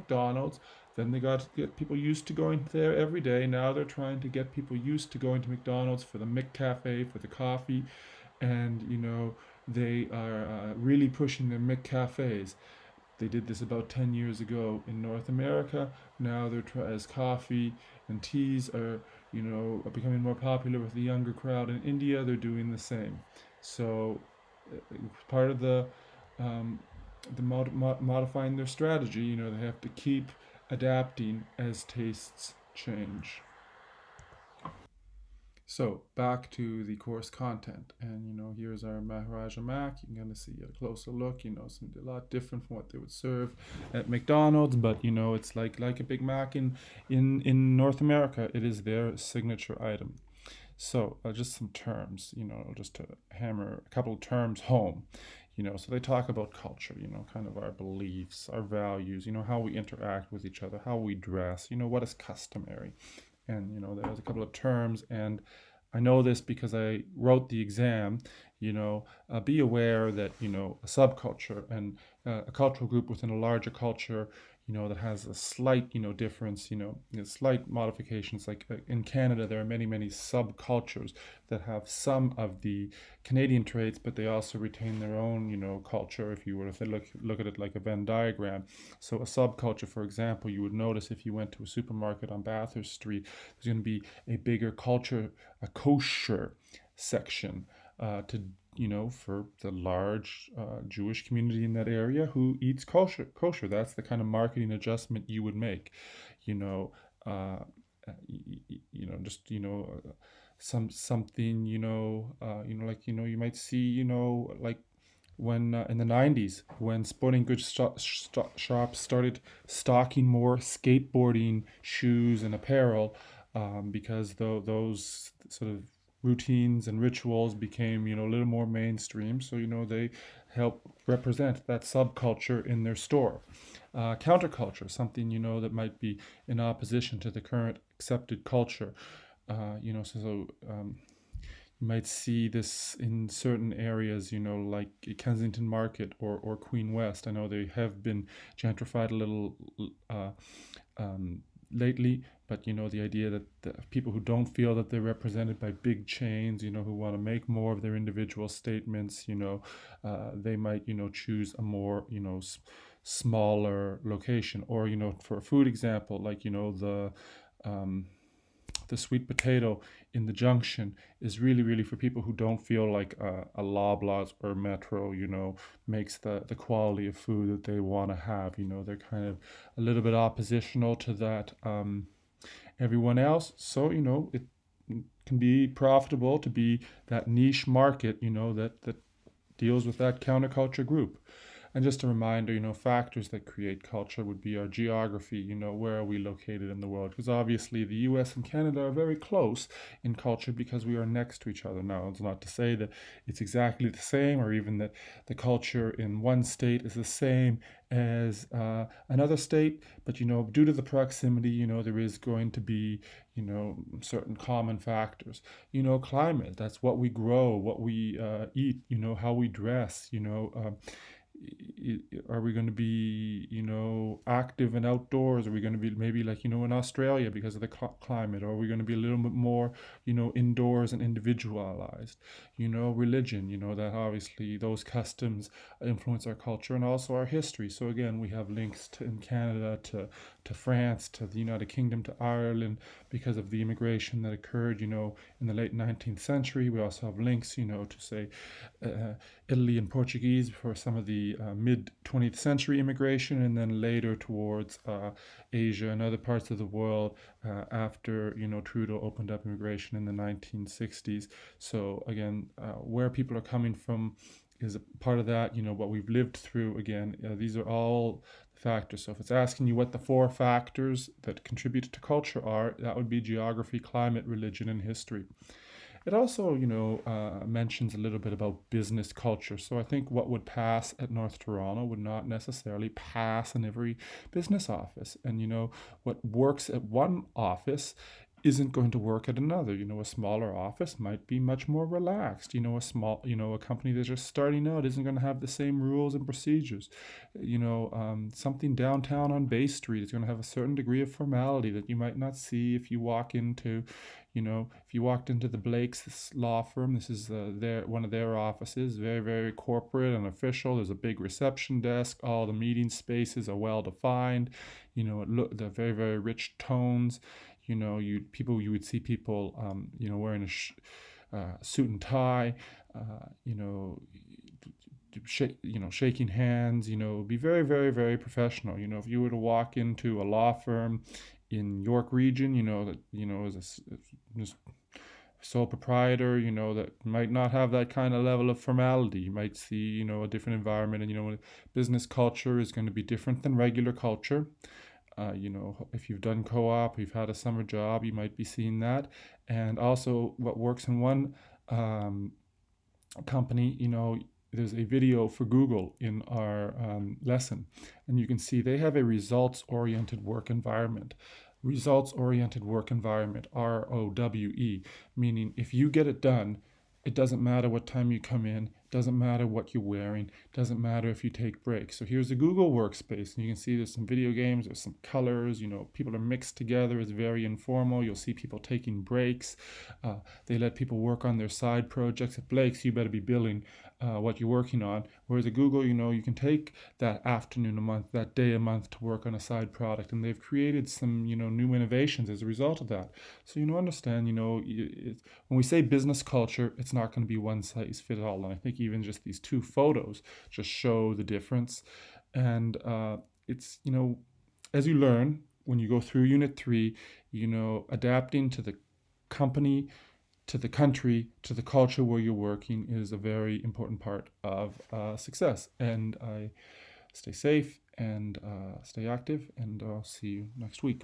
McDonald's. Then they got to get people used to going there every day. Now they're trying to get people used to going to McDonald's for the McCafe, for the coffee, and they are really pushing their McCafes. They did this about 10 years ago in North America. Now as coffee and teas are, are becoming more popular with the younger crowd in India, they're doing the same. So part of um, modifying their strategy, they have to keep adapting as tastes change. So back to the course content, and here's our Maharaja Mac. You can kind of see a closer look. Something a lot different from what they would serve at McDonald's, but it's like a Big Mac in North America. It is their signature item. So just some terms, just to hammer a couple of terms home. So they talk about culture, kind of our beliefs, our values, how we interact with each other, how we dress, what is customary. And there's a couple of terms, and I know this because I wrote the exam. Be aware that a subculture and a cultural group within a larger culture, that has a slight difference, slight modifications. Like in Canada, there are many subcultures that have some of the Canadian traits, but they also retain their own culture. If you were to look at it like a Venn diagram, so a subculture, for example, you would notice if you went to a supermarket on Bathurst Street, there's going to be a bigger culture, a kosher section to for the large Jewish community in that area who eats kosher. Kosher. That's the kind of marketing adjustment you would make. You know, uh, just something. You might see. Like when in the 90s when sporting goods shops started stocking more skateboarding shoes and apparel, because those sort of routines and rituals became a little more mainstream, so they help represent that subculture in their store. Counterculture, something that might be in opposition to the current accepted culture. You might see this in certain areas, like Kensington Market or Queen West. I know they have been gentrified a little uh, lately, but the idea that the people who don't feel that they're represented by big chains, who want to make more of their individual statements, they might, choose a more, smaller location. Or, for a food example, like, um, the sweet potato in the Junction is really for people who don't feel like a Loblaws or Metro, makes the quality of food that they want to have. They're kind of a little bit oppositional to that everyone else. So, it can be profitable to be that niche market, that deals with that counterculture group. And just a reminder, factors that create culture would be our geography, where are we located in the world? Because obviously the US and Canada are very close in culture because we are next to each other. Now, it's not to say that it's exactly the same, or even that the culture in one state is the same as another state, but due to the proximity, there is going to be certain common factors. Climate, that's what we grow, what we eat, how we dress. Are we going to be active and outdoors? Are we going to be maybe like in Australia because of the climate? Or are we going to be a little bit more indoors and individualized? Religion, that obviously those customs influence our culture and also our history. So again, we have links in Canada to France, to the United Kingdom, to Ireland, because of the immigration that occurred in the late 19th century. We also have links to say Italy and Portuguese for some of the mid 20th century immigration, and then later towards Asia and other parts of the world after Trudeau opened up immigration in the 1960s. So again, where people are coming from is a part of that. What we've lived through. Again, these are all factors. So if it's asking you what the 4 factors that contribute to culture are, that would be geography, climate, religion, and history. It also, mentions a little bit about business culture. So I think what would pass at North Toronto would not necessarily pass in every business office. And, what works at one office isn't going to work at another. A smaller office might be much more relaxed. A company that's just starting out isn't going to have the same rules and procedures. Something downtown on Bay Street is going to have a certain degree of formality that you might not see if you walk into, if you walked into the Blake's law firm. This is one of their offices, very, very corporate and official. There's a big reception desk. All the meeting spaces are well defined. They're very, very rich tones. You would see people wearing a suit and tie, you know shaking hands, be very, very, very professional. If you were to walk into a law firm in York region, that as a sole proprietor, that might not have that kind of level of formality. You might see, a different environment, and business culture is going to be different than regular culture. If you've done co-op, you've had a summer job, you might be seeing that. And also, what works in one company, there's a video for Google in our lesson, and you can see they have a results-oriented work environment. Results-oriented work environment, ROWE, meaning if you get it done, it doesn't matter what time you come in, doesn't matter what you're wearing, doesn't matter if you take breaks. So here's a Google workspace, and you can see there's some video games, there's some colors, people are mixed together, it's very informal. You'll see people taking breaks. They let people work on their side projects. At Blake's, you better be billing what you're working on. Whereas at Google, you can take that afternoon a month, that day a month to work on a side product, and they've created some, new innovations as a result of that. So, understand, when we say business culture, it's not going to be one size fit all. And I think even just these two photos just show the difference. And it's, as you learn when you go through Unit 3, adapting to the company, to the country, to the culture where you're working is a very important part of success. And I stay safe and stay active, and I'll see you next week.